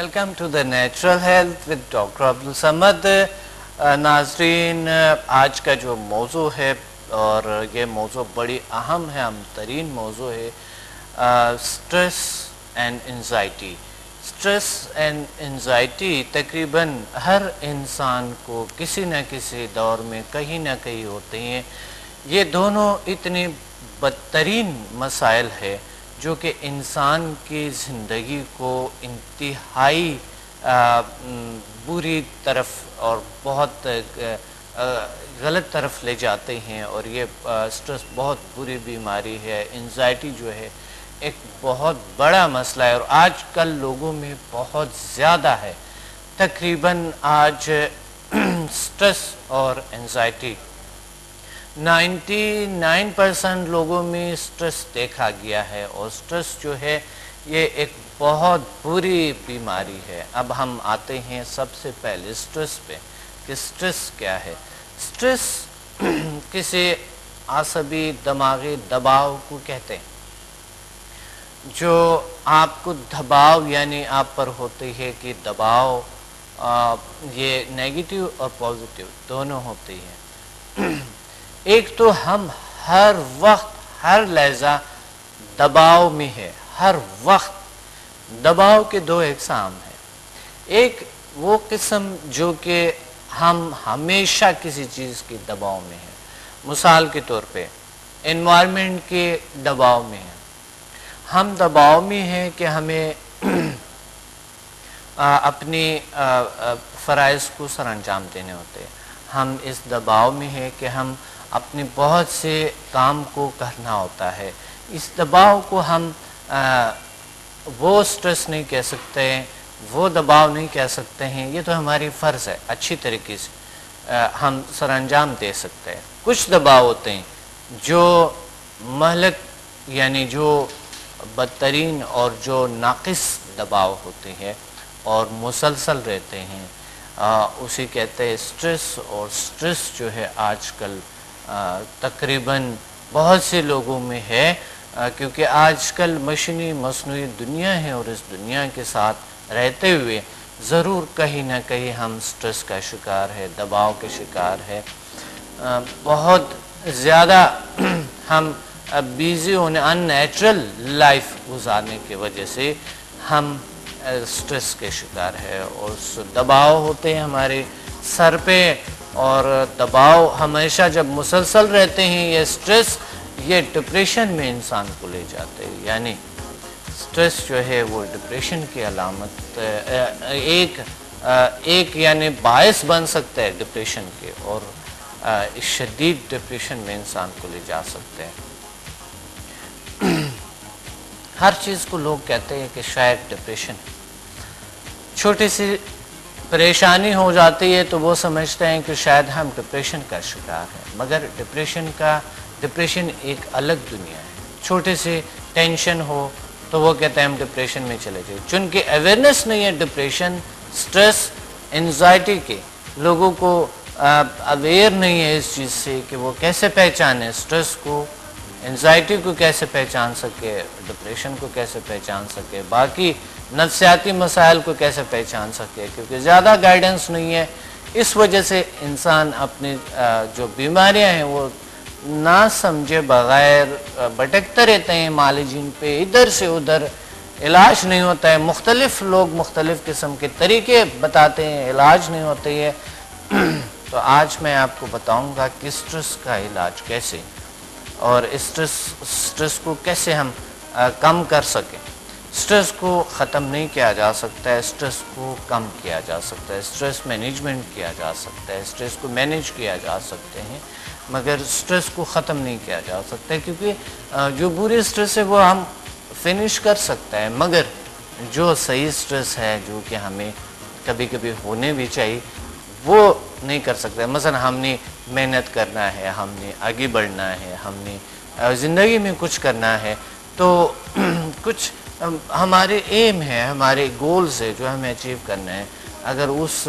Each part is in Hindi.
Welcome to the natural health with doctor Abdul Samad. नाजरीन, आज का जो मौजू है और ये मौजू बड़ी अहम है, अहम तरीन मौजू है, stress and anxiety. Stress and anxiety तकरीबन हर इंसान को किसी न किसी दौर में कहीं ना कहीं होते हैं। ये दोनों इतनी बदतरीन मसाइल है जो कि इंसान की ज़िंदगी को इंतहाई बुरी तरफ और बहुत गलत तरफ ले जाते हैं। और ये स्ट्रेस बहुत बुरी बीमारी है। एंजाइटी जो है एक बहुत बड़ा मसला है और आजकल लोगों में बहुत ज़्यादा है। तकरीबन आज स्ट्रेस और एंजाइटी 99% लोगों में स्ट्रेस देखा गया है और स्ट्रेस जो है ये एक बहुत बुरी बीमारी है। अब हम आते हैं सबसे पहले स्ट्रेस पे कि स्ट्रेस क्या है। स्ट्रेस किसी आसबी दिमागी दबाव को कहते हैं जो आपको दबाव यानी आप पर होते है कि दबाव ये नेगेटिव और पॉजिटिव दोनों होते हैं। एक तो हम हर वक्त हर लहजा दबाव में है, हर वक्त दबाव के दो इकसाम है। एक वो किस्म जो कि हम हमेशा किसी चीज़ के दबाव में है, मिसाल के तौर पे एनवायरनमेंट के दबाव में है। हम दबाव में हैं कि हमें अपनी फ़राइज़ को सरअंजाम देने होते हैं। हम इस दबाव में है कि हम अपने बहुत से काम को करना होता है। इस दबाव को हम वो स्ट्रेस नहीं कह सकते हैं, वो दबाव नहीं कह सकते हैं। ये तो हमारी फ़र्ज़ है, अच्छी तरीके से हम सरअंजाम दे सकते हैं। कुछ दबाव होते हैं जो महलक यानी जो बदतरीन और जो नाक़िस दबाव होते हैं और मुसलसल रहते हैं, उसे कहते हैं स्ट्रेस। और स्ट्रेस जो है आजकल तकरीबन बहुत से लोगों में है क्योंकि आजकल मशीनी मसनूई दुनिया है और इस दुनिया के साथ रहते हुए ज़रूर कहीं ना कहीं हम स्ट्रेस का शिकार है, दबाव के शिकार है। बहुत ज़्यादा हम बिज़ी होने, अननेचुरल लाइफ गुजारने की वजह से हम स्ट्रेस के शिकार है। और दबाव होते हैं हमारे सर पे और दबाव हमेशा जब मुसलसल रहते हैं ये स्ट्रेस, ये डिप्रेशन में इंसान को ले जाते हैं। यानी स्ट्रेस जो है वो डिप्रेशन की अलामत एक यानी बायस बन सकता है डिप्रेशन के और इस शदीद डिप्रेशन में इंसान को ले जा सकते हैं। हर चीज़ को लोग कहते हैं कि शायद डिप्रेशन, छोटी सी परेशानी हो जाती है तो वो समझते हैं कि शायद हम डिप्रेशन का शिकार हैं, मगर डिप्रेशन एक अलग दुनिया है। छोटे से टेंशन हो तो वो कहते हैं हम डिप्रेशन में चले जाए। चूँकि अवेयरनेस नहीं है डिप्रेशन, स्ट्रेस, एंजाइटी के, लोगों को अवेयर नहीं है इस चीज़ से कि वो कैसे पहचाने स्ट्रेस को, एंजाइटी को कैसे पहचान सके, डिप्रेशन को कैसे पहचान सके, बाकी नफ्सियाती मसाइल को कैसे पहचान सके, क्योंकि ज़्यादा गाइडेंस नहीं है। इस वजह से इंसान अपनी जो बीमारियां हैं वो ना समझे बग़ैर भटकते रहते हैं मालिजीन पे, इधर से उधर इलाज नहीं होता है। मुख्तलिफ़ लोग मुख्तलिफ़ किस्म के तरीके बताते हैं, इलाज नहीं होते है। तो आज मैं आपको बताऊँगा कि स्ट्रेस का इलाज कैसे और स्ट्रेस को कैसे हम कम कर सकें। स्ट्रेस को ख़त्म नहीं किया जा सकता है, स्ट्रेस को कम किया जा सकता है, स्ट्रेस मैनेजमेंट किया जा सकता है, स्ट्रेस को मैनेज किया जा सकते हैं, मगर स्ट्रेस को ख़त्म नहीं किया जा सकता है। क्योंकि जो बुरी स्ट्रेस है वो हम फिनिश कर सकते हैं, मगर जो सही स्ट्रेस है जो कि हमें कभी कभी होने भी चाहिए वो नहीं कर सकते। मसलन हमने मेहनत करना है, हमने आगे बढ़ना है, हमने ज़िंदगी में कुछ करना है, तो कुछ हमारे एम है, हमारे गोल्स है जो हमें अचीव करना है। अगर उस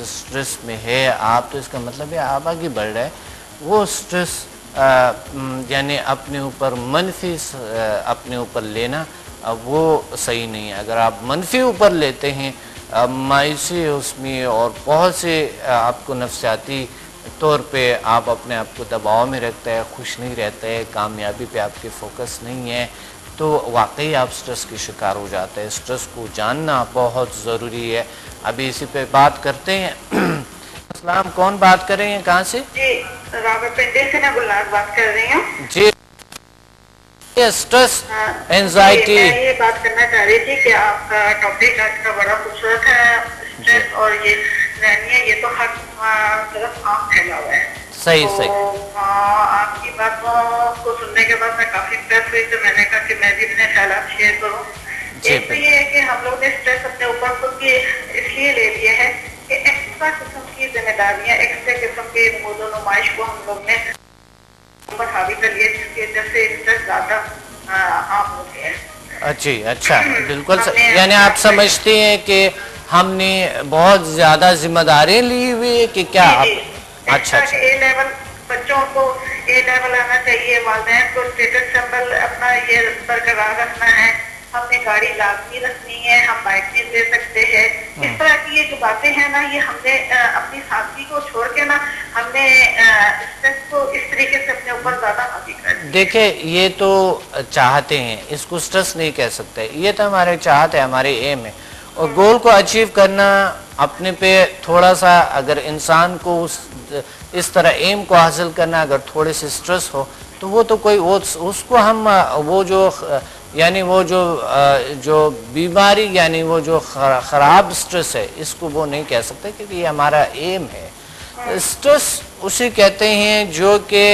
स्ट्रेस में है आप, तो इसका मतलब है आप आगे बढ़ रहे हैं। वो स्ट्रेस यानी अपने ऊपर मनफी अपने ऊपर लेना वो सही नहीं है। अगर आप मनफी ऊपर लेते हैं मायूसी उसमें और बहुत से आपको नफ्सियाती तौर पे आप अपने आप को दबाव में रखते हैं, खुश नहीं रहते हैं, कामयाबी पे आपके फोकस नहीं है, तो वाकई आप स्ट्रेस के शिकार हो जाते हैं। स्ट्रेस को जानना बहुत ज़रूरी है। अभी इसी पे बात करते हैं। अस्सलाम, कौन बात कर रहे हैं, कहाँ से? जी, रावलपिंडी से मैं गुलनाज बात कर रही हूँ। जी, स्ट्रेस, एंजाइटी। मैं ये बात करना चाह रही थी कि आपका टॉपिक आज का बड़ा खूबसूरत है। स्ट्रेस और ये ये तो हर तरफ आम फैला हुआ है। सही तो, सही। आपकी बातों को सुनने के बाद मैं काफी इंप्रेस हुई, तो मैंने कहा कि मैं भी अपने ख्यालात शेयर करूँ। एक तो ये है कि हम लोग ने स्ट्रेस अपने ऊपर खुद के इसलिए ले लिया है कि एक्स्ट्रा किस्म की जिम्मेदारियां, एक्स्ट्रा किस्म के मौजूद नुमाइश को हम लोग ने ऊपर हावी कर लिया, जिसकी वजह से स्ट्रेस ज्यादा आम हो गया है। जी, अच्छा, बिल्कुल। यानी आप समझते हैं कि हमने बहुत ज्यादा जिम्मेदारी ली हुई है कि क्या? अच्छा, ए लेवल बच्चों को ए लेवल आना चाहिए, वालिदैन को स्टेटस सिंबल अपना ये बरकरार रखना है, हमने गाड़ी लाजमी रखनी है, हम बाइक नहीं दे सकते हैं। इस तरह की ये जो बातें हैं ना, ये हमने अपनी साथी को छोड़ के ना हमने स्ट्रेस को इस तरीके से अपने ऊपर ज्यादा हावी कर दिया। देखिए, ये तो चाहते हैं, इसको स्ट्रेस नहीं कह सकते, ये तो हमारे चाहते हैं, हमारे एम है। और गोल को अचीव करना अपने पे थोड़ा सा, अगर इंसान को इस तरह एम को हासिल करना अगर थोड़े से स्ट्रेस हो, तो वो तो कोई उसको हम वो जो यानी वो जो बीमारी, यानी वो जो ख़राब स्ट्रेस है, इसको वो नहीं कह सकते, क्योंकि ये हमारा एम है। स्ट्रेस उसे कहते हैं जो कि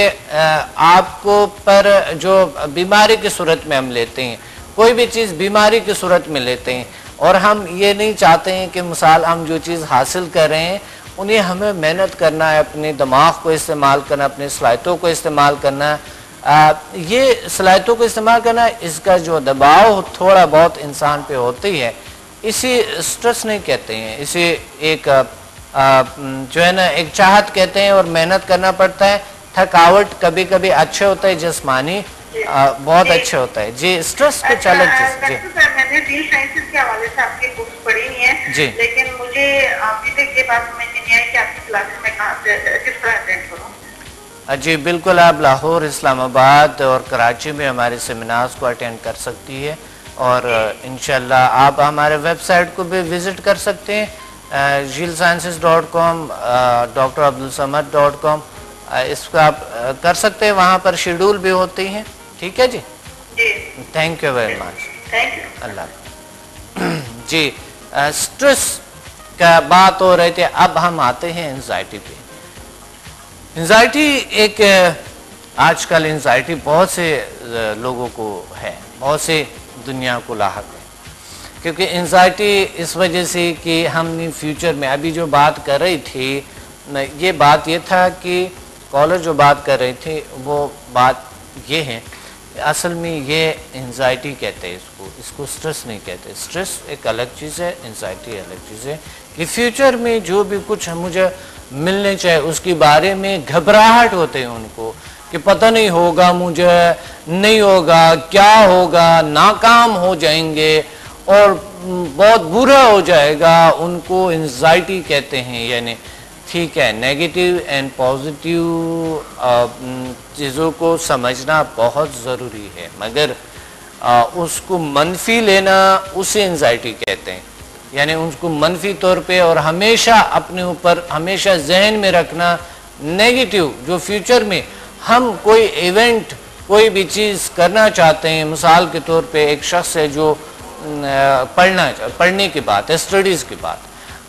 आपको पर जो बीमारी की सूरत में हम लेते हैं, कोई भी चीज़ बीमारी की सूरत में लेते हैं, और हम ये नहीं चाहते हैं कि मिसाल हम जो चीज़ हासिल कर रहे हैं उन्हें हमें मेहनत करना है, अपने दिमाग को इस्तेमाल करना, अपनी सलाहियतों को इस्तेमाल करना, ये सलाहियतों को इस्तेमाल करना, इसका जो दबाव थोड़ा बहुत इंसान पे होती है, इसी स्ट्रेस नहीं कहते हैं, इसे एक जो है ना एक चाहत कहते हैं, और मेहनत करना पड़ता है। थकावट कभी कभी अच्छे होता है, जिस्मानी बहुत अच्छे होता है। जी, स्ट्रेस कुछ अलग चीज। जी, मैंने फील्ड साइंसेस के हवाले से आपकी बुक्स पढ़ी नहीं है जी, लेकिन मुझे अभी तक ये बात समझ नहीं आई कि आपकी क्लासेस में कहाँ से किस तरह अटेंड करूँ। जी बिल्कुल, आप लाहौर, इस्लामाबाद और कराची में हमारे सेमिनार्स को अटेंड कर सकती है, और इंशाल्लाह आप हमारे वेबसाइट को भी विज़िट कर सकते हैं, zheelsciences.com, drabdulsamad.com, इसको आप कर सकते हैं, वहाँ पर शेड्यूल भी होती हैं। ठीक है जी, थैंक यू वेरी मच, अल्लाह। जी, स्ट्रेस का बात हो रहे थे, अब हम आते हैं एंजाइटी पे। एंजाइटी एक आजकल एंजाइटी बहुत से लोगों को है, बहुत से दुनिया को लाहक है, क्योंकि एंजाइटी इस वजह से कि हमने फ्यूचर में अभी जो बात कर रही थी, ये बात ये था कि कॉलर जो बात कर रहे थे वो बात ये है, असल में ये एंजाइटी कहते हैं इसको स्ट्रेस नहीं कहते। स्ट्रेस एक अलग चीज़ है, एंजाइटी अलग चीज़ है, कि फ्यूचर में जो भी कुछ मुझे मिलने चाहिए उसके बारे में घबराहट होते हैं उनको, कि पता नहीं होगा, मुझे नहीं होगा, क्या होगा, नाकाम हो जाएंगे और बहुत बुरा हो जाएगा, उनको एंजाइटी कहते हैं। यानी ठीक है, नेगेटिव एंड पॉजिटिव चीज़ों को समझना बहुत ज़रूरी है, मगर उसको मनफी लेना उसे एंजाइटी कहते हैं। यानी उसको मनफी तौर पे और हमेशा अपने ऊपर हमेशा जहन में रखना नेगेटिव, जो फ्यूचर में हम कोई इवेंट, कोई भी चीज़ करना चाहते हैं, मिसाल के तौर पे एक शख्स है जो पढ़ने की बात है, स्टडीज़ की बात,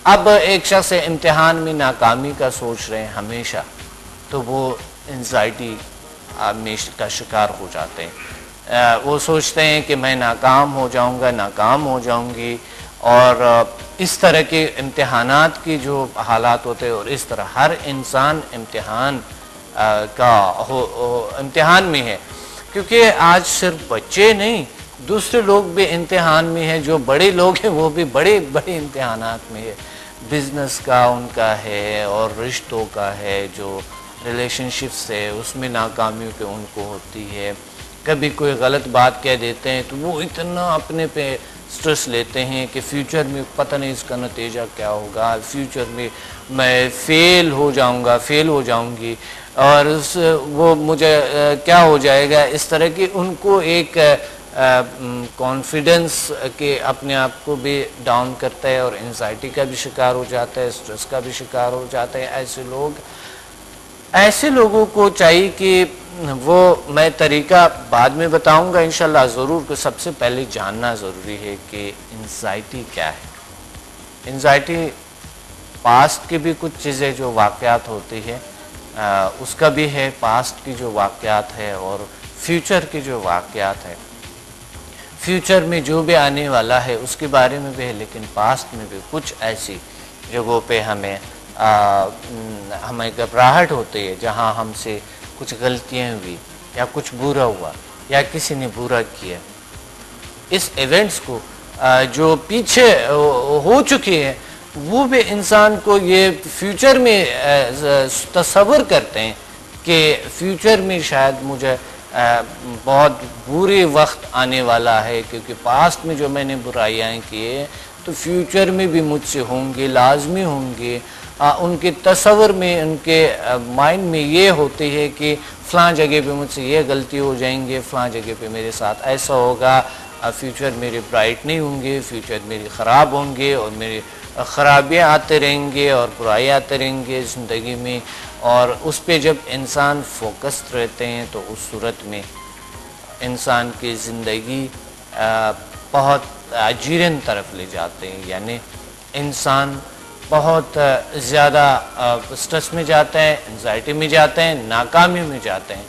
अब एक शख्स इम्तिहान में नाकामी का सोच रहे हैं हमेशा, तो वो एंजाइटी का शिकार हो जाते हैं। वो सोचते हैं कि मैं नाकाम हो जाऊंगा, नाकाम हो जाऊंगी, और इस तरह के इम्तिहानात की जो हालात होते हैं, और इस तरह हर इंसान इम्तिहान इम्तिहान में है, क्योंकि आज सिर्फ बच्चे नहीं, दूसरे लोग भी इम्तिहान में है, जो बड़े लोग हैं वो भी बड़े बड़े इम्तिहानात में है। बिजनेस का उनका है, और रिश्तों का है, जो रिलेशनशिप्स है उसमें नाकामियों के उनको होती है। कभी कोई गलत बात कह देते हैं तो वो इतना अपने पे स्ट्रेस लेते हैं कि फ्यूचर में पता नहीं इसका नतीजा क्या होगा, फ्यूचर में मैं फ़ेल हो जाऊंगा, फ़ेल हो जाऊंगी और वो मुझे क्या हो जाएगा, इस तरह की उनको एक कॉन्फिडेंस के अपने आप को भी डाउन करता है और एंजाइटी का भी शिकार हो जाता है, स्ट्रेस का भी शिकार हो जाता है। ऐसे लोगों को चाहिए कि वो, मैं तरीका बाद में बताऊंगा इंशाल्लाह ज़रूर, कि सबसे पहले जानना ज़रूरी है कि एंजाइटी क्या है। एंजाइटी पास्ट की भी कुछ चीज़ें जो वाक़यात होती है उसका भी है, पास्ट की जो वाक़यात है और फ्यूचर की जो वाक़यात है, फ्यूचर में जो भी आने वाला है उसके बारे में भी है, लेकिन पास्ट में भी कुछ ऐसी जगहों पे हमें घबराहट होती है जहाँ हमसे कुछ गलतियाँ हुई या कुछ बुरा हुआ या किसी ने बुरा किया। इस इवेंट्स को जो पीछे हो चुके हैं वो भी इंसान को ये फ्यूचर में तस्वर करते हैं कि फ्यूचर में शायद मुझे बहुत बुरे वक्त आने वाला है, क्योंकि पास्ट में जो मैंने बुराइयाँ की है तो फ्यूचर में भी मुझसे होंगे, लाजमी होंगे। उनके तस्वर में, उनके माइंड में ये होती है कि फ़लाँ जगह पे मुझसे ये गलती हो जाएंगे, फ़लाँ जगह पे मेरे साथ ऐसा होगा, फ्यूचर मेरे ब्राइट नहीं होंगे, फ्यूचर मेरे ख़राब होंगे और मेरी ख़राबियाँ आते रहेंगे और बुराइयाँ आते रहेंगे ज़िंदगी में। और उस पे जब इंसान फोकस्ड रहते हैं तो उस सूरत में इंसान की ज़िंदगी बहुत अजीरन तरफ ले जाते हैं, यानी इंसान बहुत ज़्यादा स्ट्रेस में जाते हैं, एंजाइटी में जाते हैं, नाकामी में जाते हैं।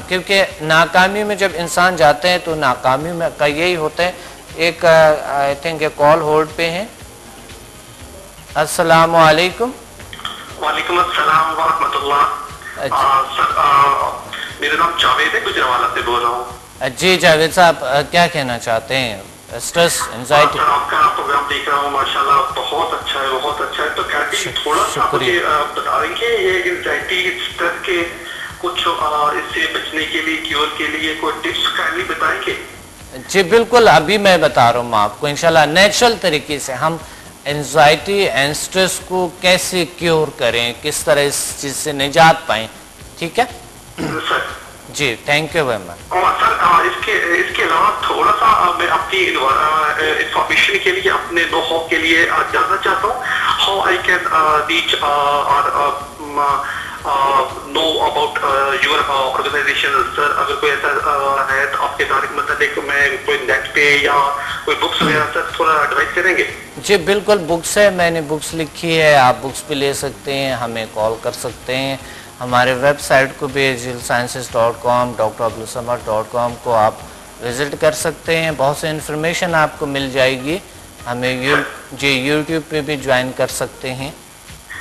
क्योंकि नाकामी में जब इंसान जाते हैं तो नाकामी में का यही होता है। एक आई थिंक कॉल होल्ड पे हैं। अस्सलाम वालेकुम। वालेकुम अस्सलाम व रहमतुल्लाह। सर मेरा नाम जावेद है, गुजरावाला से बोल रहा हूँ। जी जावेद साहब, क्या कहना चाहते हैं? Stress, anxiety. आपका प्रोग्राम देख रहा हूँ, माशाल्लाह बहुत अच्छा है, बहुत अच्छा है। तो कहती थोड़ा सा मुझे बता देंगे ये एंजाइटी स्ट्रेस के कुछ इससे बचने के लिए, क्योर के लिए कोई टिप्स काइंडली बताएंगे? जी बिल्कुल, अभी मैं बता रहा हूँ आपको इंशाल्लाह नेचुरल तरीके से हम एंजाइटी एंड स्ट्रेस को कैसे क्योर करें, किस तरह इस चीज़ से निजात पाएं। ठीक है सर जी, थैंक यू वेरी मच। और सर इसके अलावा थोड़ा सा मैं अपनी इंफॉर्मेशन के लिए, अपने नो के लिए जानना चाहता हूँ हाउ आई कैन रीच और know about your organization. Sir अगर कोई ऐसा है तो आपके तारीख मतलब मैं कोई नेट पे या कोई बुक्स वगैरह सर थोड़ा एडवाइस करेंगे? जी बिल्कुल, बुक्स है, मैंने बुक्स लिखी है, आप बुक्स भी ले सकते हैं, हमें कॉल कर सकते हैं। हमारे वेबसाइट को भी jillsciences.com, drabdulsamad.com को आप विज़िट कर सकते हैं, बहुत से इन्फॉर्मेशन आपको मिल जाएगी। हमें यूट्यूब पे भी ज्वाइन कर सकते हैं।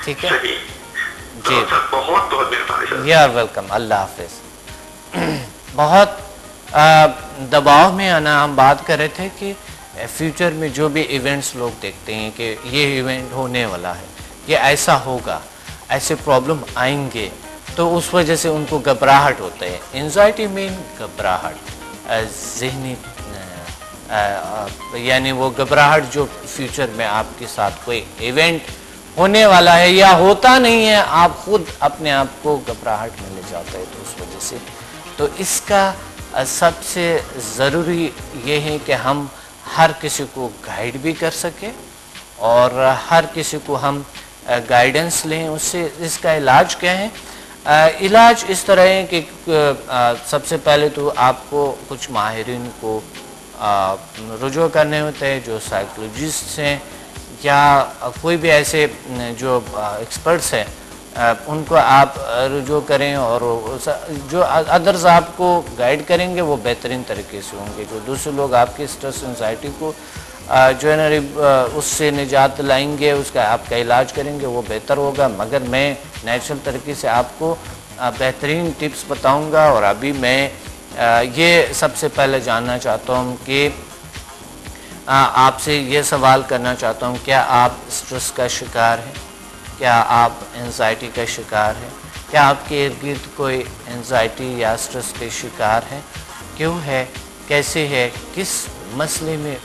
ठीक है जी, बहुत बहुत मेहरबानी। यू आर वेलकम, अल्लाह हाफिज़। बहुत दबाव में आना, हम बात कर रहे थे कि फ्यूचर में जो भी इवेंट्स लोग देखते हैं कि ये इवेंट होने वाला है, ये ऐसा होगा, ऐसे प्रॉब्लम आएंगे, तो उस वजह से उनको घबराहट होता है। एंजाइटी मीन घबराहट, ज़हनी यानी वो घबराहट जो फ्यूचर में आपके साथ कोई इवेंट होने वाला है या होता नहीं है, आप खुद अपने आप को घबराहट में ले जाता है, तो उस वजह से तो इसका सबसे ज़रूरी ये है कि हम हर किसी को गाइड भी कर सकें और हर किसी को हम गाइडेंस लें उससे। इसका इलाज क्या है? इलाज इस तरह है कि सबसे पहले तो आपको कुछ माहिरीन को रुजू करने होते हैं, जो साइकोलॉजिस्ट हैं या कोई भी ऐसे जो एक्सपर्ट्स हैं, उनको आप रुजू करें और जो अदर्स आपको गाइड करेंगे वो बेहतरीन तरीके से होंगे। जो दूसरे लोग आपके स्ट्रेस एंजाइटी को जो है ना उससे निजात लाएंगे, उसका आपका इलाज करेंगे, वो बेहतर होगा। मगर मैं नेचुरल तरीके से आपको बेहतरीन टिप्स बताऊंगा। और अभी मैं ये सबसे पहले जानना चाहता हूँ कि आपसे ये सवाल करना चाहता हूँ, क्या आप स्ट्रेस का शिकार हैं? क्या आप एंजाइटी का शिकार हैं? क्या आपके इर्द गिर्द कोई एंजाइटी या स्ट्रेस के शिकार हैं? क्यों है, कैसे है, किस मसले में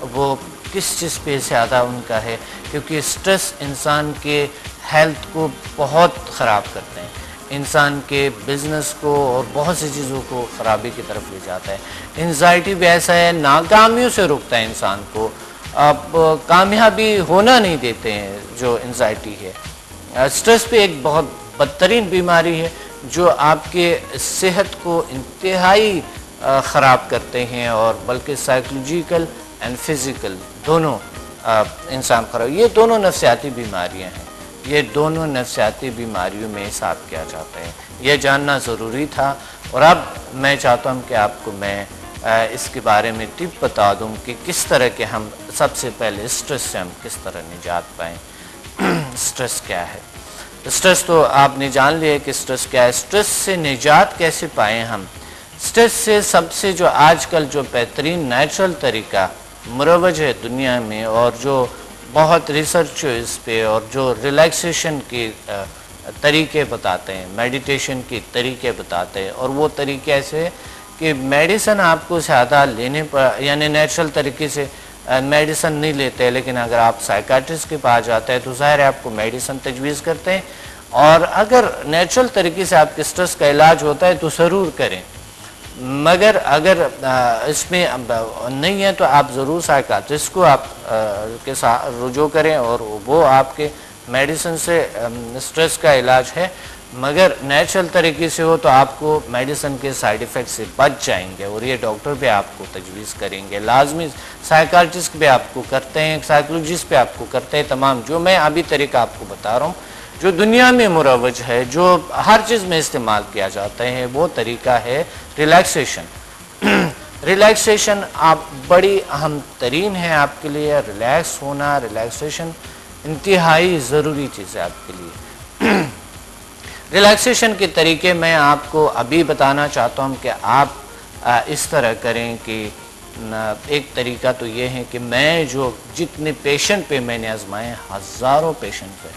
वो किस चीज़ पे ज़्यादा उनका है, क्योंकि स्ट्रेस इंसान के हेल्थ को बहुत ख़राब करते हैं, इंसान के बिज़नेस को और बहुत सी चीज़ों को ख़राबी की तरफ ले जाता है। एंजाइटी भी ऐसा है, नाकामियों से रोकता है इंसान को, अब कामयाबी होना नहीं देते हैं जो एंजाइटी है। स्ट्रेस भी एक बहुत बदतरीन बीमारी है जो आपके सेहत को इंतहाई ख़राब करते हैं, और बल्कि साइकोलॉजिकल एंड फिज़िकल दोनों इंसान खराब, ये दोनों नफ्सियाती बीमारियां हैं, ये दोनों नफ्सियाती बीमारियों में हिसाब किया जाता है। यह जानना ज़रूरी था, और अब मैं चाहता हूँ कि आपको मैं इसके बारे में टिप बता दूँ कि किस तरह के हम सबसे पहले स्ट्रेस से हम किस तरह निजात पाएँ। स्ट्रेस क्या है? स्ट्रेस तो आपने जान लिया कि स्ट्रेस क्या है। स्ट्रेस से निजात कैसे पाएँ हम? स्ट्रेस से सबसे जो आजकल जो बेहतरीन नेचुरल तरीका मुरवज है दुनिया में, और जो बहुत रिसर्च है इस पे, और जो रिलैक्सेशन के तरीके बताते हैं, मेडिटेशन के तरीके बताते हैं, और वो तरीके ऐसे कि मेडिसिन आपको ज़्यादा लेने पर, यानी नेचुरल तरीके से मेडिसिन नहीं लेते, लेकिन अगर आप साइकाट्रिस्ट के पास जाते हैं तो ज़ाहिर है आपको मेडिसिन तजवीज़ करते हैं, और अगर नेचुरल तरीके से आपके स्ट्रेस का इलाज होता है तो ज़रूर करें, मगर अगर इसमें नहीं है तो आप ज़रूर साइकाट्रिस्ट को आप के साथ रुजू करें, और वो आपके मेडिसिन से स्ट्रेस का इलाज है। मगर नेचुरल तरीके से हो तो आपको मेडिसिन के साइड इफ़ेक्ट से बच जाएंगे, और ये डॉक्टर भी आपको तजवीज़ करेंगे, लाजमी साइकाट्रिस्ट भी आपको करते हैं, साइकोलॉजिस्ट भी आपको करते हैं। तमाम जो मैं अभी तरीका आपको बता रहा हूँ, जो दुनिया में मुरवज है, जो हर चीज़ में इस्तेमाल किया जाता है, वो तरीका है रिलैक्सेशन। रिलैक्सेशन आप बड़ी अहम तरीन है आपके लिए। रिलैक्स होना, रिलैक्सेशन इंतहाई ज़रूरी चीज़ है आपके लिए। रिलैक्सेशन के तरीके मैं आपको अभी बताना चाहता हूँ कि आप इस तरह करें कि एक तरीका तो ये है कि मैं जो जितने पेशेंट पे मैंने आजमाए, हज़ारों पेशेंट पे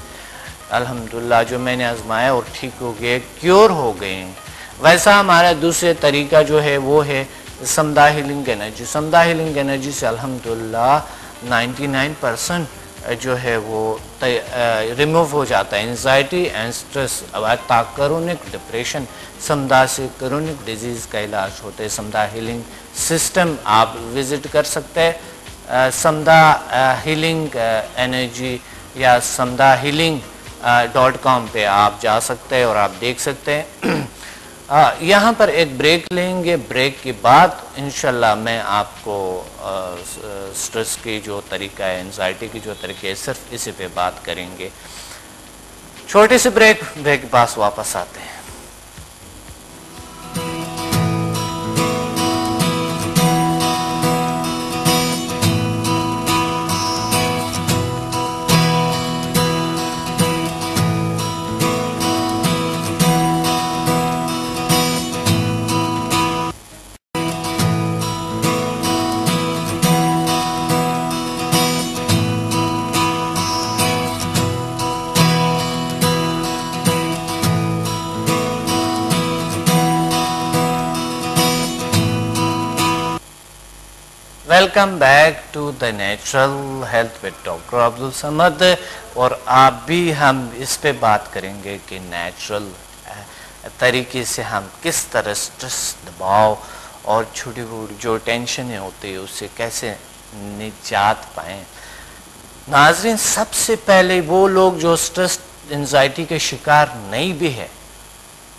अल्हम्दुलिल्लाह जो मैंने आजमाया और ठीक हो गए, क्योर हो गए हैं, वैसा हमारा दूसरे तरीका जो है वो है समदा हीलिंग एनर्जी। समदा हीलिंग एनर्जी से अल्हम्दुलिल्लाह 99% जो है वो रिमूव हो जाता है anxiety and stress. Chronic depression, समदा से क्रोनिक डिजीज़ का इलाज होता है। समदा हीलिंग सिस्टम आप विज़िट कर सकते हैं, समदा हीलिंग एनर्जी या समदा हीलिंग.com पे आप जा सकते हैं और आप देख सकते हैं। यहाँ पर एक ब्रेक लेंगे, ब्रेक के बाद इंशाल्लाह मैं आपको स्ट्रेस की जो तरीका है, एंजाइटी की जो तरीका है, सिर्फ इसी पे बात करेंगे। छोटे से ब्रेक के पास वापस आते हैं। Welcome back to the natural health with doctor Abdul Samad. और आप भी हम इस पे बात करेंगे कि नेचुरल तरीके से हम किस तरह स्ट्रेस, दबाव और छोटी छोटी जो टेंशनें होती है उससे कैसे निजात पाएँ। नाज़रीन, सबसे पहले वो लोग जो स्ट्रेस एंजाइटी के शिकार नहीं भी है,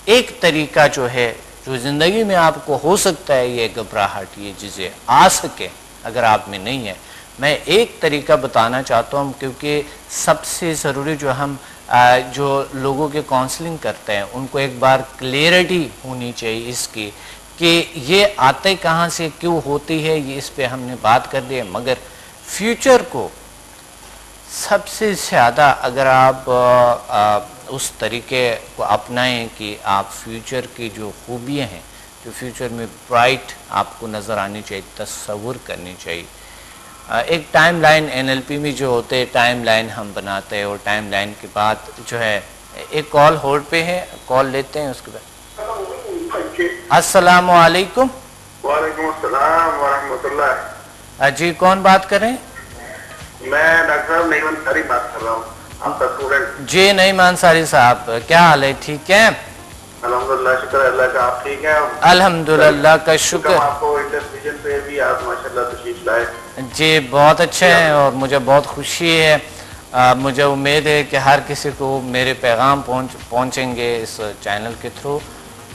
एक तरीका जो है जो ज़िंदगी में आपको हो सकता है ये घबराहट, ये चीज़ें आ सके, अगर आप में नहीं है, मैं एक तरीका बताना चाहता हूँ, क्योंकि सबसे ज़रूरी जो हम जो लोगों के काउंसलिंग करते हैं उनको एक बार क्लियरिटी होनी चाहिए इसकी कि ये आते कहाँ से, क्यों होती है, ये इस पे हमने बात कर दी है। मगर फ्यूचर को सबसे ज़्यादा अगर आप उस तरीके को अपनाएं कि आप फ्यूचर की जो खूबियाँ हैं, जो फ्यूचर में ब्राइट आपको नज़र आनी चाहिए, तस्वुर करनी चाहिए। एक टाइम लाइन NLP में जो होते हैं, टाइम लाइन हम बनाते हैं, और टाइम लाइन के बाद जो है एक कॉल होल्ड पे है, कॉल लेते हैं, उसके बाद अस्सलामु अलैकुम। वालेकुम अस्सलाम व रहमतुल्लाह। जी कौन बात करें? मैं डॉक्टर साहब नईम अंसारी बात कर रहा हूँ, आपका स्टूडेंट। जी नईम अंसारी साहब, क्या हाल है? ठीक है अल्हम्दुलिल्लाह, शुक्र अल्लाह का। आप ठीक हैं? अल्हम्दुलिल्लाह का शुक्र। आपको इंटरविजन पे भी आप माशाल्लाह तशरीफ लाए। जी बहुत अच्छे हैं और मुझे बहुत खुशी है। मुझे उम्मीद है कि हर किसी को मेरे पैगाम पहुँचेंगे इस चैनल के थ्रू,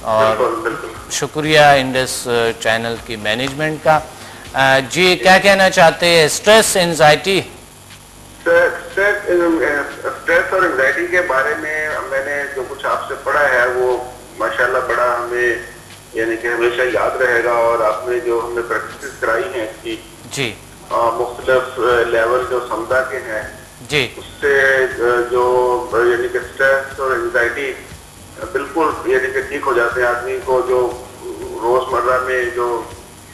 और बिल्कुल शुक्रिया इंडस चैनल की मैनेजमेंट का। जी क्या कहना चाहते हैं? स्ट्रेस एंजाइटी स्ट्रेस और एंजाइटी के बारे में मैंने जो कुछ आपसे पढ़ा है वो माशाल्लाह बड़ा हमें यानी कि हमेशा याद रहेगा, और आपने जो हमें प्रैक्टिस कराई है इसकी जी मुख्तलिफ लेवल जो समझा के हैं जी, उससे जो यानी कि स्ट्रेस और एंजाइटी बिल्कुल यानी कि ठीक हो जाते हैं। आदमी को जो रोजमर्रा में जो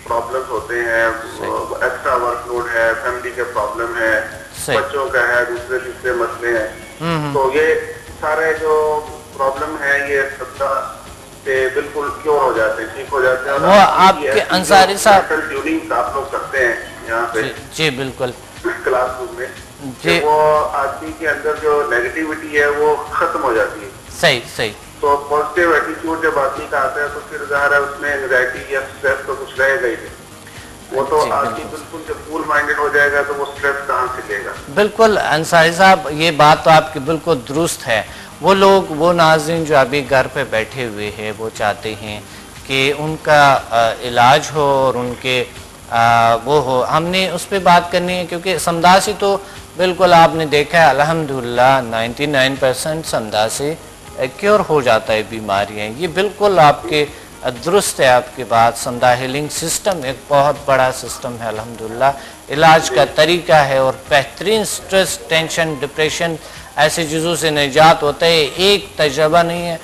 प्रॉब्लम्स होते हैं, एक्स्ट्रा वर्कलोड है, फैमिली के प्रॉब्लम है, बच्चों का है, दूसरे तीसरे मसले हैं, तो ये सारे जो प्रॉब्लम है ये सत्ता से बिल्कुल क्योर हो जाते हैं, ठीक हो जाते हैं। वो आपके अंसारी साहब ट्यूनिंग आप लोग करते हैं यहाँ पे जी बिल्कुल क्लासरूम में, जी, वो आदमी के अंदर जो नेगेटिविटी है वो खत्म हो जाती है। सही सही। तो पॉजिटिव एटीट्यूड जब आदमी का आता है तो फिर ज़ाहिर है उसमें एंग्जाइटी या स्ट्रेस तो कुछ रहेगा ही नहीं। वो तो आदमी बिल्कुल जब कूल माइंडेड हो जाएगा तो वो स्ट्रेस कहाँ से लेगा? बिल्कुल अंसारी साहब, ये बात तो आपकी बिल्कुल दुरुस्त है। वो लोग, वो नाज़रीन जो अभी घर पे बैठे हुए हैं, वो चाहते हैं कि उनका इलाज हो और उनके वो हो। हमने उस पर बात करनी है क्योंकि समदासी तो बिल्कुल आपने देखा है अल्हम्दुलिल्लाह 99% समदासी क्योर हो जाता है बीमारियाँ। ये बिल्कुल आपके दुरुस्त है आपकी बात। समदा हीलिंग सिस्टम एक बहुत बड़ा सिस्टम है अल्हम्दुलिल्लाह, इलाज का तरीका है और बेहतरीन स्ट्रेस, टेंशन, डिप्रेशन ऐसी चीज़ों से निजात होता है। एक तजर्बा नहीं है,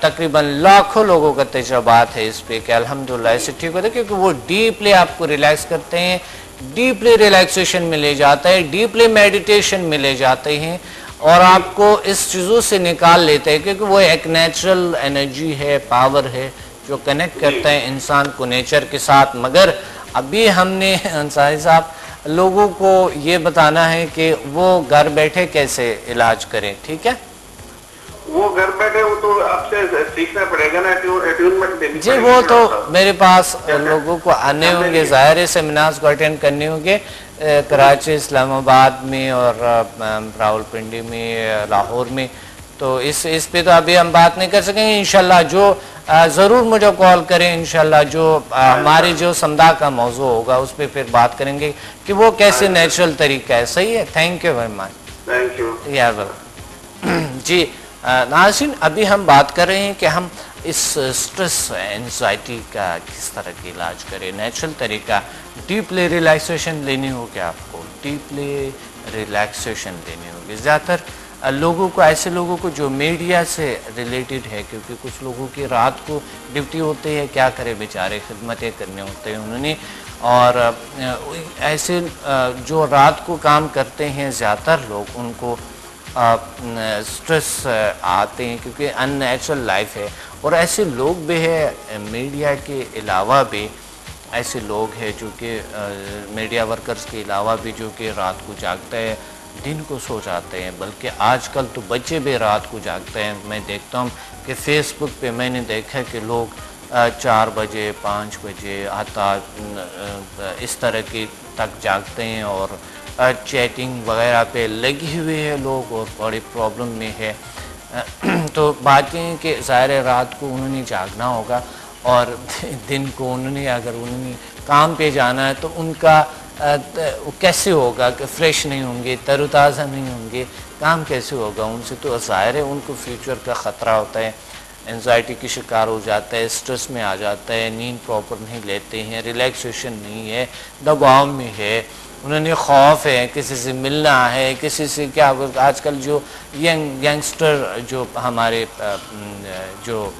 तकरीबन लाखों लोगों का तजर्बात है इस पे कि अल्हम्दुलिल्लाह ऐसे ठीक होता है, क्योंकि वो डीपली आपको रिलैक्स करते हैं, डीपली रिलैक्सेशन में ले जाता है, डीपली मेडिटेशन में ले जाते हैं और आपको इस चीज़ों से निकाल लेते हैं, क्योंकि वो एक नेचुरल एनर्जी है, पावर है जो कनेक्ट करता है इंसान को नेचर के साथ। मगर अभी हमने अंसारी साहब लोगों को ये बताना है कि वो घर बैठे कैसे इलाज करें, ठीक है? वो घर बैठे वो तो आपसे सीखना पड़ेगा ना, अटैचमेंट देनी जी, वो तो मेरे पास लोगों को आने होंगे, ज़ाहिर है सेमिनार्स को अटेंड करने होंगे कराची, इस्लामाबाद में और रावलपिंडी में, लाहौर में। तो इस पे तो अभी हम बात नहीं कर सकेंगे। इंशाल्लाह जो ज़रूर मुझे कॉल करें, इंशाल्लाह जो हमारी जो समदा का मौजू होगा उस पर फिर बात करेंगे कि वो कैसे नेचुरल तरीका है। सही है, thank you very much. Thank you यार वेलकम। जी नाज़रीन, अभी हम बात कर रहे हैं कि हम इस स्ट्रेस एंजाइटी का किस तरह का इलाज करें। नेचुरल तरीका, डीपली रिलैक्सेशन लेनी होगी आपको, डीपली रिलैक्सेशन लेनी होगी। ज़्यादातर लोगों को, ऐसे लोगों को जो मीडिया से रिलेटेड है, क्योंकि कुछ लोगों की रात को ड्यूटी होती है, क्या करे बेचारे, खिदमतें करने होते हैं उन्होंने, और ऐसे जो रात को काम करते हैं ज़्यादातर लोग, उनको स्ट्रेस आते हैं क्योंकि अननेचुरल लाइफ है। और ऐसे लोग भी है, मीडिया के अलावा भी ऐसे लोग हैं जो कि मीडिया वर्कर्स के अलावा भी जो कि रात को जागते हैं, दिन को सो जाते हैं। बल्कि आजकल तो बच्चे भी रात को जागते हैं। मैं देखता हूँ कि फेसबुक पे मैंने देखा कि लोग 4 बजे 5 बजे आता इस तरह की तक जागते हैं और चैटिंग वगैरह पे लगे हुए हैं लोग और बड़ी प्रॉब्लम में है। तो बात ये है कि ज़ाहिर रात को उन्होंने जागना होगा और दिन को उन्होंने, अगर उन्होंने काम पे जाना है तो उनका कैसे होगा कि फ्रेश नहीं होंगे, तरोताज़ा नहीं होंगे, काम कैसे होगा उनसे? तो ज़ाहिर है उनको फ्यूचर का ख़तरा होता है, एंजाइटी की शिकार हो जाता है, स्ट्रेस में आ जाता है, नींद प्रॉपर नहीं लेते हैं, रिलैक्सेशन नहीं है, दबाव में है, उन्होंने खौफ है, किसी से मिलना है, किसी से क्या। आजकल जो यंगस्टर जो हमारे जो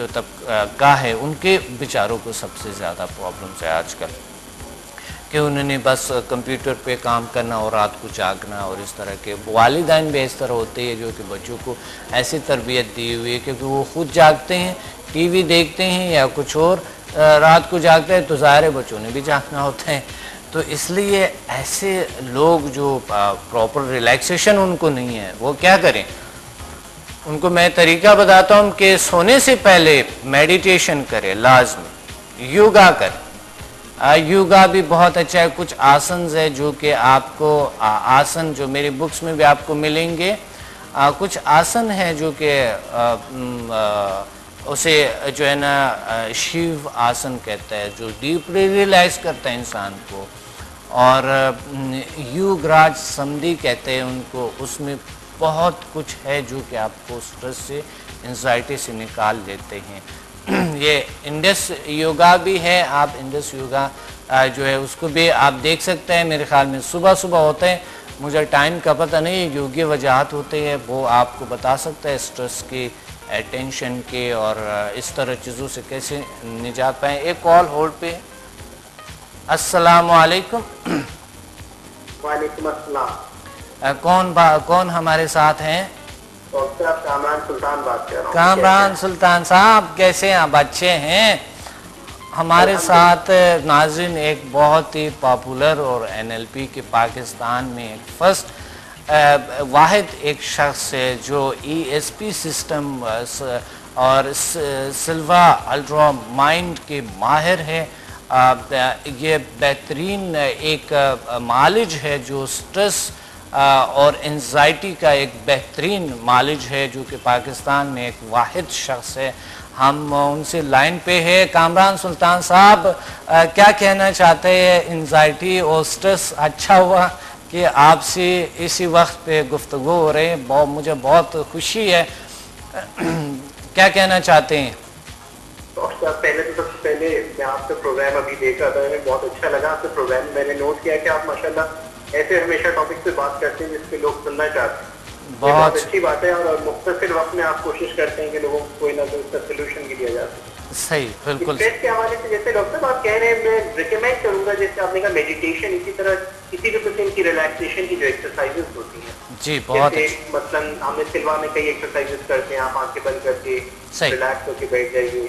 तबका है, उनके बेचारों को सबसे ज़्यादा प्रॉब्लम्स है आजकल। कि उन्होंने बस कंप्यूटर पे काम करना और रात को जागना, और इस तरह के वालिदैन भी इस तरह होते हैं जो कि बच्चों को ऐसी तरबियत दी हुई है क्योंकि वो खुद जागते हैं, टीवी देखते हैं या कुछ और रात को जागते हैं, तो ज़ाहिर है बच्चों ने भी जागना होता है। तो इसलिए ऐसे लोग जो प्रॉपर रिलैक्सेशन उनको नहीं है, वो क्या करें? उनको मैं तरीका बताता हूँ कि सोने से पहले मेडिटेशन करें, लाजमी योगा करें। योगा भी बहुत अच्छा है। कुछ आसन है जो कि आपको आसन जो मेरी बुक्स में भी आपको मिलेंगे, कुछ आसन है जो कि उसे जो है ना शिव आसन कहता है, जो डीपली रिलैक्स करता है इंसान को, और युगराज समधी कहते हैं उनको। उसमें बहुत कुछ है जो कि आपको स्ट्रेस से, एंजाइटी से निकाल देते हैं। ये इंडस योगा भी है, आप इंडस योगा जो है उसको भी आप देख सकते हैं। मेरे ख्याल में सुबह सुबह होते हैं, मुझे टाइम का पता नहीं, योग्य वजाहत होते हैं, वो आपको बता सकता है स्ट्रेस की, टेंशन के और इस तरह चीज़ों से कैसे निजात पाएँ। एक कॉल होल्ड पे। अस्सलाम वालेकुम। वालेकुम अस्सलाम। कौन हमारे साथ हैं? कामरान सुल्तान बात कर रहा हूँ। कामरान सुल्तान साहब कैसे हैं आप? अच्छे हैं। हमारे साथ नाज़रीन एक बहुत ही पॉपुलर और NLP के पाकिस्तान में एक फर्स्ट वाहिद एक शख्स है जो ESP सिस्टम और सिल्वा अल्ट्रा माइंड के माहिर है। ये बेहतरीन एक मालिज है जो स्ट्रेस और एंजाइटी का एक बेहतरीन मालिज है, जो कि पाकिस्तान में एक वाहिद शख्स है। हम उनसे लाइन पे है। कामरान सुल्तान साहब क्या कहना चाहते हैं? एंजाइटी और स्ट्रेस, अच्छा हुआ कि आपसे इसी वक्त पे गुफ्तगू हो रहे हैं, मुझे बहुत खुशी है। क्या कहना चाहते हैं? पहले तो सबसे पहले मैं आपका प्रोग्राम अभी देख रहा था, मुझे बहुत अच्छा लगा आपका प्रोग्राम। मैंने नोट किया कि आप माशाल्लाह ऐसे हमेशा टॉपिक पे बात करते हैं जिसपे लोग सुनना चाहते हैं। बहुत अच्छी बात है, और मुख्तसर वक्त में आप कोशिश करते हैं कि लोगों को कोई ना कोई उसका सोल्यूशन भी दिया जा सके। सही, बिल्कुल। स्ट्रेस के हवाले से जैसे डॉक्टर साहब आप कह रहे हैं, मैं रिकमेंड करूंगा जैसे आपने कहा मेडिटेशन, इसी तरह किसी भी किस्म की रिलैक्सेशन की जो एक्सरसाइजेस होती हैं जी, बहुत मतलब हमने सिल्वा में कई एक्सरसाइजेस करते हैं, आप आंखें बंद करके रिलैक्स होकर बैठ जाइए,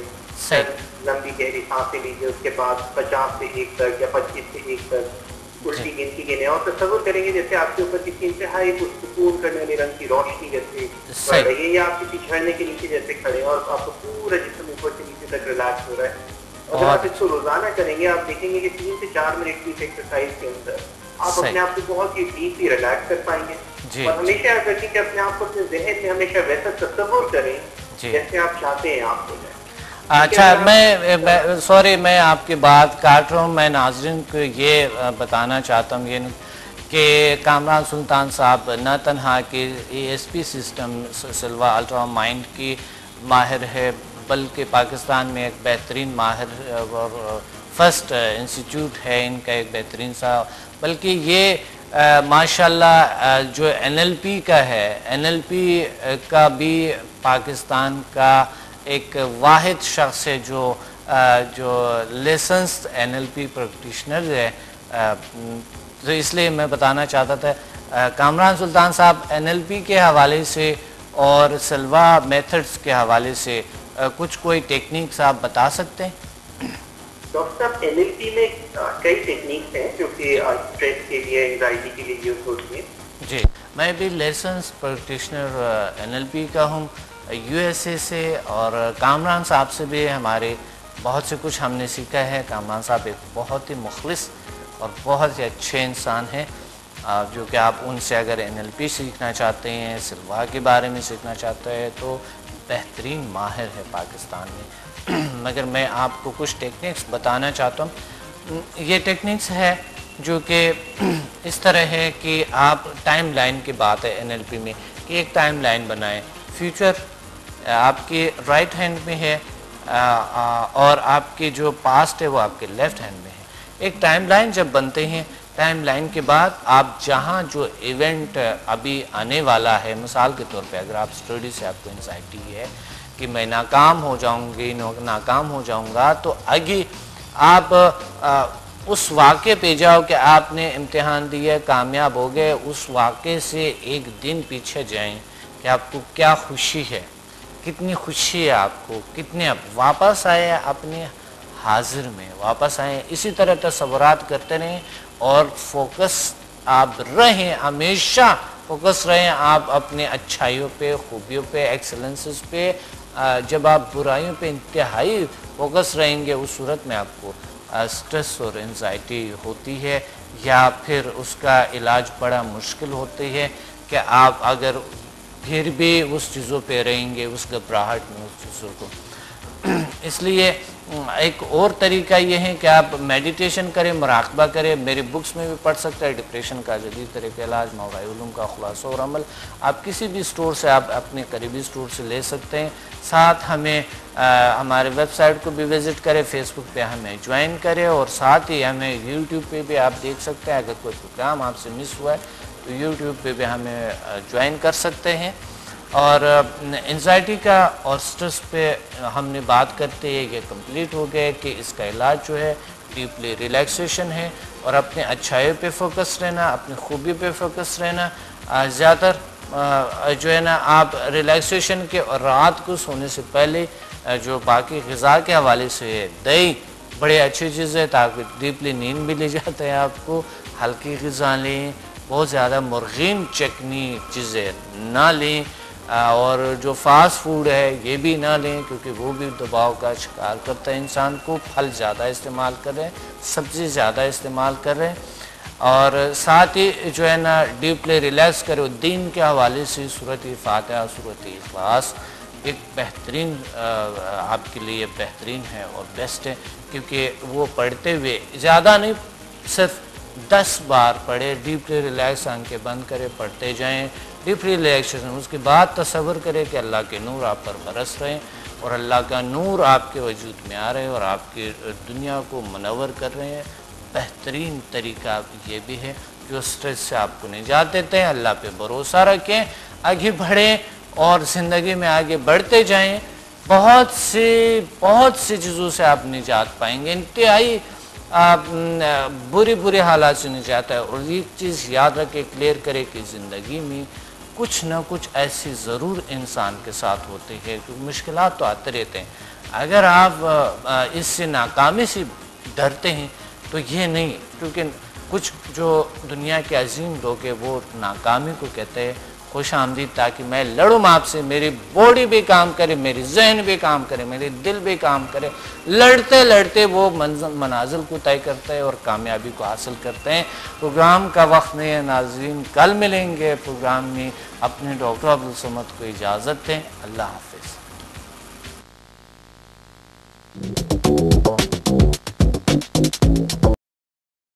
लंबी गहरी सांसें लीजिए, उसके बाद 50 से 1 तक या 25 से 1 तक उल्टी गिनती गिने, और तस्वुर करेंगे जैसे आपके ऊपर किसी इंतहाई सुकून करने वाले रंग की रोशनी जैसे पड़ रही है, या आप किसी झरने के नीचे जैसे खड़े हैं और आपको पूरा जिस्म ऊपर से नीचे तक रिलैक्स हो रहा है। अगर आप इसको रोजाना करेंगे, आप देखेंगे कि 3 से 4 मिनट की एक्सरसाइज के अंदर आप अपने आप को बहुत ही डीपली रिलैक्स कर पाएंगे। और हमेशा याद रखें कि अपने आप को अपने जहन में हमेशा वैसा तस्वुर करें जैसे आप चाहते हैं आप हो जाए। अच्छा, मैं सॉरी, मैं आपकी बात काट रहा हूँ। मैं नाज़रीन को ये बताना चाहता हूँ ये कि कामरान सुल्तान साहब न तन्हा कि ESP सिस्टम सिल्वा अल्ट्रा माइंड की माहिर है, बल्कि पाकिस्तान में एक बेहतरीन माहिर और फर्स्ट इंस्टीट्यूट है इनका, एक बेहतरीन सा। बल्कि ये माशाल्लाह जो NLP का है, NLP का भी पाकिस्तान का एक वाहिद शख्स है जो लाइसेंस्ड NLP प्रैक्टिशनर है। तो इसलिए मैं बताना चाहता था कामरान सुल्तान साहब, NLP के हवाले से और सिल्वा मेथड्स के हवाले से कुछ कोई टेक्निक्स आप बता सकते हैं? डॉक्टर साहब, NLP में कई टेक्निक्स हैं जो कि स्ट्रेस के लिए, एंजाइटी के लिए यूज होती हैं। जी, मैं भी लाइसेंस प्रैक्टिशनर NLP का हूँ USA से, और कामरान साहब से भी हमारे बहुत से कुछ हमने सीखा है। कामरान साहब एक बहुत ही मुखलिस और बहुत ही अच्छे इंसान हैं, जो कि आप उनसे अगर NLP सीखना चाहते हैं, सिल्वा के बारे में सीखना चाहते हैं, तो बेहतरीन माहिर है पाकिस्तान में। मगर मैं आपको कुछ टेक्निक्स बताना चाहता हूँ। ये टेक्निक्स है जो कि इस तरह है कि आप टाइम लाइन की बात है NLP में कि एक टाइम लाइन बनाएं। फ्यूचर आपके राइट हैंड में है और आपके जो पास्ट है वो आपके लेफ्ट हैंड में है। एक टाइमलाइन जब बनते हैं, टाइमलाइन के बाद आप जहां जो इवेंट अभी आने वाला है, मिसाल के तौर पे अगर आप स्टडी से आपको एंजाइटी है कि मैं नाकाम हो जाऊंगी, नाकाम हो जाऊंगा, तो आगे आप उस वाक़े पे जाओ कि आपने इम्तिहान दिया, कामयाब हो गए, उस वाक़े से एक दिन पीछे जाएं कि आपको क्या खुशी है, कितनी खुशी है आपको, कितने आप वापस आए अपने हाजिर में, वापस आए। इसी तरह तसव्वुरात करते रहें और फोकस आप रहें, हमेशा फोकस रहें आप अपने अच्छाइयों पे, खूबियों पे, एक्सेलेंसेस पे। जब आप बुराइयों पे इंतहाई फोकस रहेंगे, उस सूरत में आपको स्ट्रेस और एंजाइटी होती है, या फिर उसका इलाज बड़ा मुश्किल होती है कि आप अगर फिर भी उस चीज़ों पे रहेंगे, उस घबराहट में, उस चीज़ों को। इसलिए एक और तरीका ये है कि आप मेडिटेशन करें, मुराकबा करें। मेरी बुक्स में भी पढ़ सकते हैं, डिप्रेशन का जदीद तरीक़ा इलाज, मावराए उलूम का खुलासा और अमल। आप किसी भी स्टोर से, आप अपने करीबी स्टोर से ले सकते हैं। साथ हमें हमारे वेबसाइट को भी विज़िट करें, फेसबुक पे हमें ज्वाइन करें, और साथ ही हमें यूट्यूब पे भी आप देख सकते हैं। अगर कोई प्रोग्राम आपसे मिस हुआ है तो यूट्यूब पे भी हमें ज्वाइन कर सकते हैं। और एंजाइटी का और स्ट्रेस पे हमने बात करते हैं, ये कंप्लीट हो गए कि इसका इलाज जो है डीपली रिलैक्सेशन है, और अपने अच्छाइयों पे फोकस रहना, अपनी खूबी पे फोकस रहना। ज़्यादातर जो है ना, आप रिलैक्सेशन के और रात को सोने से पहले जो बाकी ग़िज़ा के हवाले से दही बड़े अच्छी चीज़ है, ताकि डीपली नींद भी ले जाते हैं आपको। हल्की ग़िज़ा लें, बहुत ज़्यादा मुर्गीन चटनी चीज़ें ना लें, और जो फास्ट फूड है ये भी ना लें, क्योंकि वो भी दबाव का शिकार करता है इंसान को। फल ज़्यादा इस्तेमाल कर रहे हैं, सब्ज़ी ज़्यादा इस्तेमाल कर रहे हैं, और साथ ही जो है ना डीपली रिलैक्स करो। दीन के हवाले से सूरत फातिहा, सूरत इखलास एक बेहतरीन आपके लिए बेहतरीन है और बेस्ट है, क्योंकि वो पढ़ते हुए ज़्यादा नहीं, सिर्फ 10 बार पढ़े, डीपली रिलैक्स, आंखें बंद करें, पढ़ते जाएं डीप रिलैक्सेशन। उसके बाद तसव्वुर करें कि अल्लाह के नूर आप पर बरस रहे हैं, और अल्लाह का नूर आपके वजूद में आ रहे हैं और आपकी दुनिया को मनव्वर कर रहे हैं। बेहतरीन तरीका ये भी है जो स्ट्रेस से आपको निजात देते हैं। अल्लाह पे भरोसा रखें, आगे बढ़ें और ज़िंदगी में आगे बढ़ते जाएं। बहुत सी चीज़ों से आप निजात पाएंगे, इंतहाई आप बुरी हालात से निजात है। और एक चीज़ याद रखें, क्लियर करें कि ज़िंदगी में कुछ ना कुछ ऐसी ज़रूर इंसान के साथ होती है, क्योंकि मुश्किलात तो आते रहते हैं। अगर आप इससे नाकामी से डरते हैं तो ये नहीं, क्योंकि कुछ जो दुनिया के अजीम लोग हैं वो नाकामी को कहते हैं खुश आमदीद, ताकि मैं लड़ूँ आपसे, मेरी बॉडी भी काम करे, मेरी जहन भी काम करे, मेरे दिल भी काम करे। लड़ते लड़ते वो मनाजिल को तय करते हैं और कामयाबी को हासिल करते हैं। प्रोग्राम का वक्त नहीं है नाज़रीन, कल मिलेंगे प्रोग्राम में। अपने डॉक्टर अब्दुल समद को इजाज़त दें। अल्लाह हाफ़िज़।